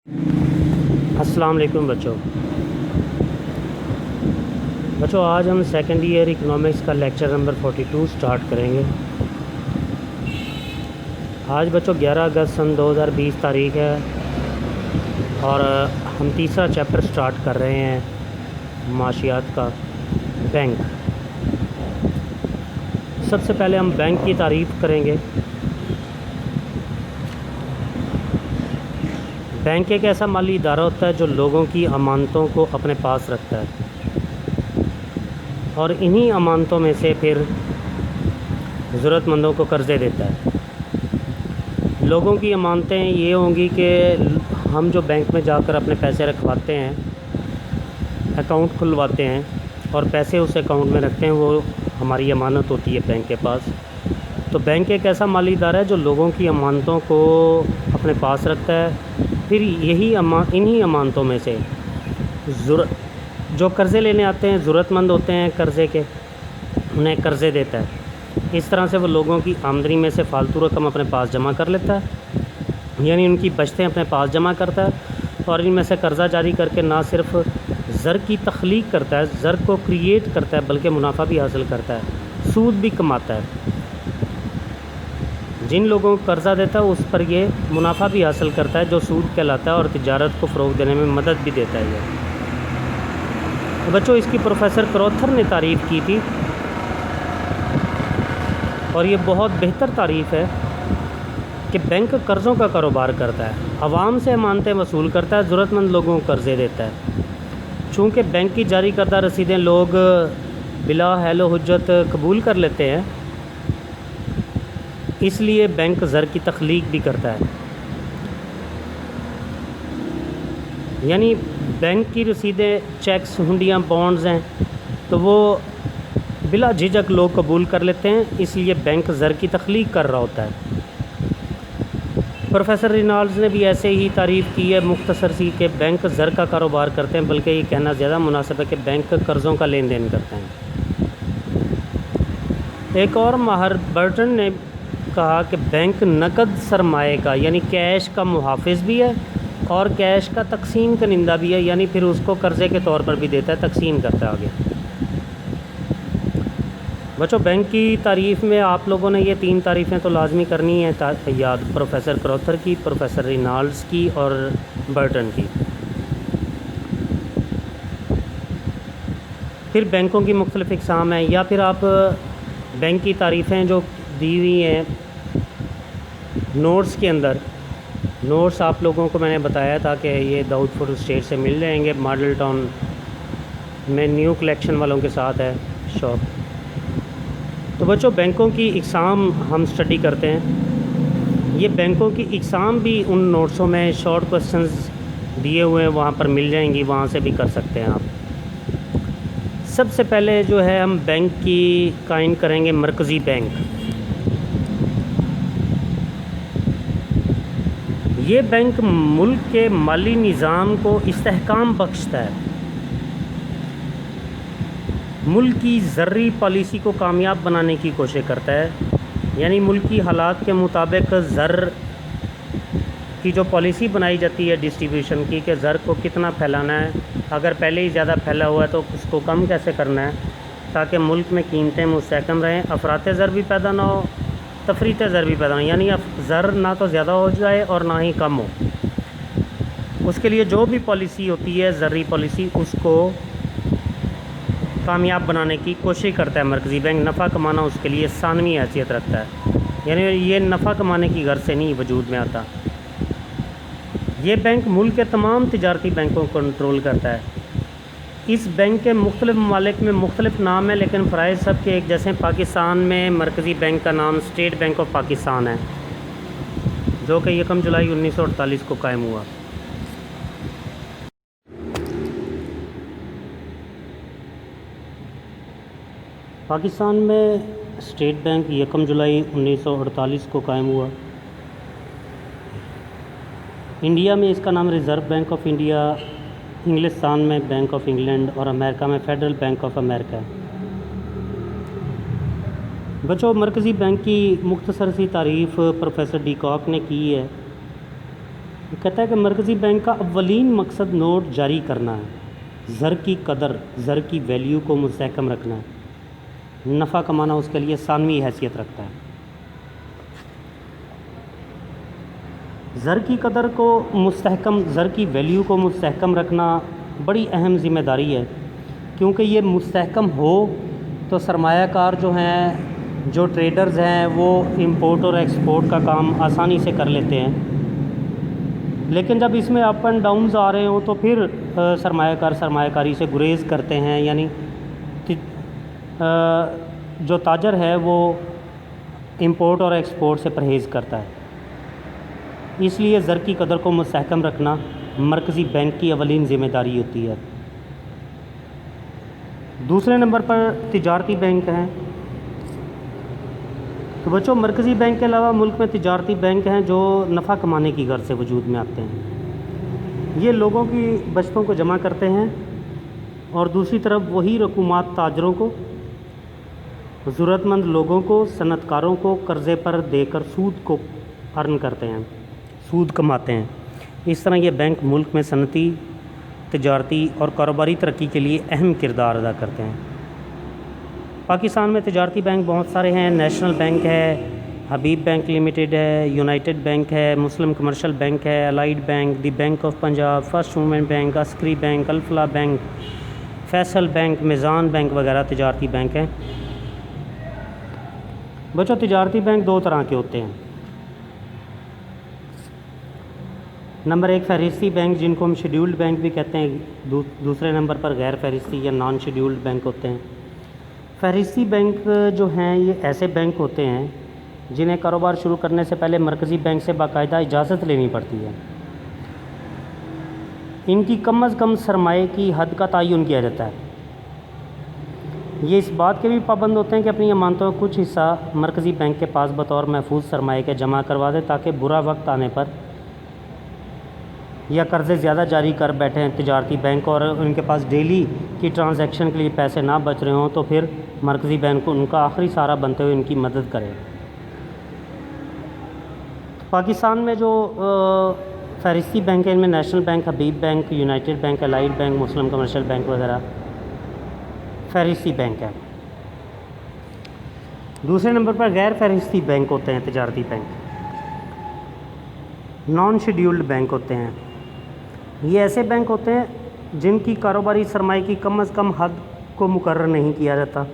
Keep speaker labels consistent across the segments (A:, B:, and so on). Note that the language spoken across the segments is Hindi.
A: अस्सलाम वालेकुम बच्चों आज हम सेकेंड ईयर इकोनॉमिक्स का लेक्चर नंबर 42 स्टार्ट करेंगे। आज बच्चों 11 अगस्त सन 2020 तारीख़ है और हम तीसरा चैप्टर स्टार्ट कर रहे हैं माशियात का, बैंक। सबसे पहले हम बैंक की तारीफ़ करेंगे। बैंक एक ऐसा माली इदारा होता है जो लोगों की अमानतों को अपने पास रखता है और इन्हीं अमानतों में से फिर ज़रूरतमंदों को कर्ज़े देता है। लोगों की अमानतें ये होंगी कि हम जो बैंक में जाकर अपने पैसे रखवाते हैं, अकाउंट खुलवाते हैं और पैसे उस अकाउंट में रखते हैं, वो हमारी अमानत होती है बैंक के पास। तो बैंक एक ऐसा माली इदारा है जो लोगों की अमानतों को अपने पास रखता है। फिर इन्हीं अमानतों में से जो कर्ज़े लेने आते हैं, ज़रूरतमंद होते हैं कर्ज़े के, उन्हें कर्ज़े देता है। इस तरह से वो लोगों की आमदनी में से फ़ालतू रकम अपने पास जमा कर लेता है, यानी उनकी बचतें अपने पास जमा करता है और इनमें से कर्ज़ा जारी करके ना सिर्फ ज़र की तख्लीक करता है, ज़र को क्रिएट करता है, बल्कि मुनाफा भी हासिल करता है, सूद भी कमाता है। जिन लोगों को कर्ज़ा देता है उस पर ये मुनाफा भी हासिल करता है जो सूद कहलाता है और तिजारत को फ़रोग़ देने में मदद भी देता है। तो बच्चों, इसकी प्रोफेसर क्रॉथर ने तारीफ़ की थी और ये बहुत बेहतर तारीफ़ है कि बैंक कर्ज़ों का कारोबार करता है, आवाम से अमानतें वसूल करता है, ज़रूरतमंद लोगों को कर्ज़े देता है। चूँकि बैंक की जारी करदा रसीदें लोग बिला हैलो हुज्जत कबूल कर लेते हैं, इसलिए बैंक ज़र की तख्लीक भी करता है। यानी बैंक की रसीदें, चेक्स, हुंडियाँ, बॉन्ड्स हैं तो वो बिला झिझक लोग कबूल कर लेते हैं, इसलिए बैंक ज़र की तख्लीक कर रहा होता है। प्रोफेसर रिनाल्ड्स ने भी ऐसे ही तारीफ़ की है मुख्तसर सी कि बैंक ज़र का कारोबार करते हैं, बल्कि ये कहना ज़्यादा मुनासिब है कि बैंक कर्ज़ों का लेन देन करते हैं। एक और माहर बर्टन ने कहा कि बैंक नकद सरमाए का, यानी कैश का मुहाफ़िज़ भी है और कैश का तकसीम कनिंदा भी है, यानी फिर उसको कर्ज़े के तौर पर भी देता है, तकसीम करता है आगे। बच्चों, बैंक की तारीफ़ में आप लोगों ने ये 3 तारीफ़ें तो लाजमी करनी है याद, प्रोफेसर क्रॉथर की, प्रोफेसर रिनाल्ड्स की और बर्टन की। फिर बैंकों की मुख्तलिफ़ इक़साम हैं, या फिर आप बैंक की तारीफ़ें जो दी हुई हैं नोट्स के अंदर, नोट्स आप लोगों को मैंने बताया था कि ये दाऊदपुर स्टेट से मिल जाएंगे, मॉडल टाउन में न्यू कलेक्शन वालों के साथ है शॉप। तो बच्चों, बैंकों की इक़साम हम स्टडी करते हैं। ये बैंकों की इक़साम भी उन नोट्सों में शॉर्ट क्वेश्चंस दिए हुए हैं, वहाँ पर मिल जाएंगी, वहाँ से भी कर सकते हैं आप। सबसे पहले जो है हम बैंक की कायम करेंगे मरकज़ी बैंक। ये बैंक मुल्क के माली निज़ाम को इस्तेहकाम बख्शता है, मुल्क की ज़र्री पॉलिसी को कामयाब बनाने की कोशिश करता है। यानी मुल्क की हालात के मुताबिक ज़र की जो पॉलिसी बनाई जाती है डिस्ट्रीब्यूशन की, कि ज़र को कितना फैलाना है, अगर पहले ही ज़्यादा फैला हुआ है तो उसको कम कैसे करना है ताकि मुल्क में कीमतें मुस्तहकम रहें, अफरात ज़र भी पैदा ना हो, तफरीत ज़र भी पैदा हो, यानी ज़र ना तो ज़्यादा हो जाए और ना ही कम हो। उसके लिए जो भी पॉलिसी होती है ज़र्री पॉलिसी, उसको कामयाब बनाने की कोशिश करता है मरकज़ी बैंक। नफ़ा कमाना उसके लिए सानवी हैसियत रखता है, यानी ये नफ़ा कमाने की गर्ज से नहीं वजूद में आता। ये बैंक मुल्क के तमाम तिजारती बैंकों को कंट्रोल करता है। इस बैंक के मुख्तलिफ़ ममालिक में मुख्तलिफ़ नाम है, लेकिन फ़राइज़ सब के एक जैसे। पाकिस्तान में मरकज़ी बैंक का नाम स्टेट बैंक ऑफ पाकिस्तान है, जो कि 1 जुलाई 1948 को कायम हुआ। पाकिस्तान में स्टेट बैंक 1 जुलाई 1948 को कायम हुआ। इंडिया में इसका नाम रिज़र्व बैंक ऑफ इंडिया, इंग्लिस्तान में बैंक ऑफ इंग्लैंड और अमेरिका में फेडरल बैंक ऑफ अमेरिका है। बच्चों, मरकज़ी बैंक की मुख्तसर सी तारीफ़ प्रोफेसर डी कॉक ने की है कहता है कि मरकज़ी बैंक का अव्वलीन मकसद नोट जारी करना है, ज़र की कदर, ज़र की वैल्यू को मुस्तहकम रखना है, नफ़ा कमाना उसके लिए सानवी हैसियत रखता है। ज़र की कदर को मुस्तहकम, ज़र की वैल्यू को मुस्तहकम रखना बड़ी अहम ज़िम्मेदारी है, क्योंकि ये मुस्तहकम हो तो सरमायाकार जो हैं, जो ट्रेडर्स हैं, वो इंपोर्ट और एक्सपोर्ट का काम आसानी से कर लेते हैं। लेकिन जब इसमें अप एंड डाउन्स आ रहे हो तो फिर सरमायाकार सरमायाकारी से गुरेज़ करते हैं, यानी जो ताजर है वो इंपोर्ट और एक्सपोर्ट से परहेज़ करता है। इसलिए ज़र की कदर को मुस्तहकम रखना मरकज़ी बैंक की अवलीन ज़िम्मेदारी होती है। दूसरे नंबर पर तिजारती बैंक हैं। तो बच्चों, मरकज़ी बैंक के अलावा मुल्क में तिजारती बैंक हैं जो नफ़ा कमाने की गर्ज से वजूद में आते हैं। ये लोगों की बचतों को जमा करते हैं और दूसरी तरफ वही रकूमात ताजरों को, ज़रूरतमंद लोगों को, सनतकारों को कर्ज़े पर देकर सूद को अर्न करते हैं, सूद कमाते हैं। इस तरह ये बैंक मुल्क में सनती, तिजारती और कारोबारी तरक्की के लिए अहम किरदार अदा करते हैं। पाकिस्तान में तिजारती बैंक बहुत सारे हैं। नेशनल बैंक है, हबीब बैंक लिमिटेड है, यूनाइटेड बैंक है, मुस्लिम कमर्शियल बैंक है, allied bank, the bank of Punjab, first women bank, Askari bank, Alfalah bank, Faisal bank, Meezan bank वगैरह तिजारती बैंक हैं। बच्चों, तिजारती बैंक दो तरह के होते हैं। नंबर एक फहरिस्ती बैंक, जिनको हम शेड्यूल्ड बैंक भी कहते हैं। दूसरे नंबर पर गैर फहरिस्ती या नॉन शेड्यूल्ड बैंक होते हैं। फहरिस्ती बैंक जो हैं ये ऐसे बैंक होते हैं जिन्हें कारोबार शुरू करने से पहले मरकज़ी बैंक से बाकायदा इजाज़त लेनी पड़ती है। इनकी कम अज़ कम सरमाए की हद का तयन किया जाता है। ये इस बात के भी पाबंद होते हैं कि अपनी अमानतों का कुछ हिस्सा मरकज़ी बैंक के पास बतौर महफूज सरमाए के जमा करवा दें, ताकि बुरा वक्त आने पर या कर्ज़े ज़्यादा जारी कर बैठे हैं तिजारती बैंक और उनके पास डेली की ट्रांजैक्शन के लिए पैसे ना बच रहे हों, तो फिर मरकज़ी बैंक को उनका आखिरी सहारा बनते हुए इनकी मदद करें। पाकिस्तान में जो फहरिस्ती बैंक है, इनमें National Bank, Habib Bank, United Bank, Allied Bank, Muslim Commercial Bank वगैरह फहरिस्ती बैंक है। दूसरे नंबर पर गैर फहरिस्ती बैंक होते हैं तिजारती बैंक, नॉन शेड्यूल्ड बैंक होते हैं। ये ऐसे बैंक होते हैं जिनकी कारोबारी सरमाए की कम अज़ कम हद को मुकर्रर नहीं किया जाता।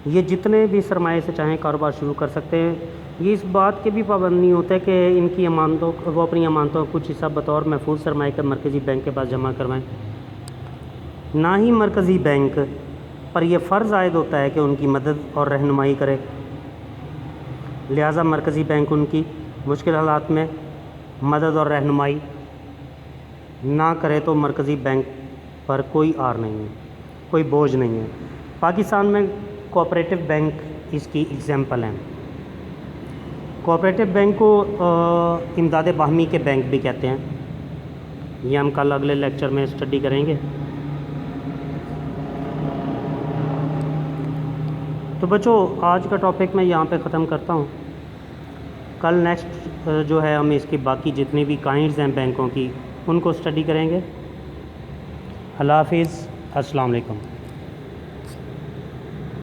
A: ये जितने भी सरमाए से चाहें कारोबार शुरू कर सकते हैं। ये इस बात के भी पाबंद नहीं होते कि इनकी अमानतों, वो अपनी अमानतों का कुछ हिस्सा बतौर महफूज सरमाए के मरकज़ी बैंक के पास जमा करवाएं। ना ही मरकज़ी बैंक पर यह फ़र्ज़ आयद होता है कि उनकी मदद और रहनुमाई करे। लिहाजा मरकज़ी बैंक उनकी मुश्किल हालात में मदद और रहनुमाई ना करे तो मरकज़ी बैंक पर कोई आर नहीं है, कोई बोझ नहीं है। पाकिस्तान में कोऑपरेटिव बैंक इसकी एग्जांपल हैं। कोऑपरेटिव बैंक को इमदाद बाहमी के बैंक भी कहते हैं। ये हम कल अगले लेक्चर में स्टडी करेंगे। तो बच्चों, आज का टॉपिक मैं यहाँ पे ख़त्म करता हूँ। कल नेक्स्ट जो है हम इसकी बाकी जितनी भी काइंड्स हैं बैंकों की, उनको स्टडी करेंगे। अल्लाह हाफ़िज़, अस्सलाम वालेकुम।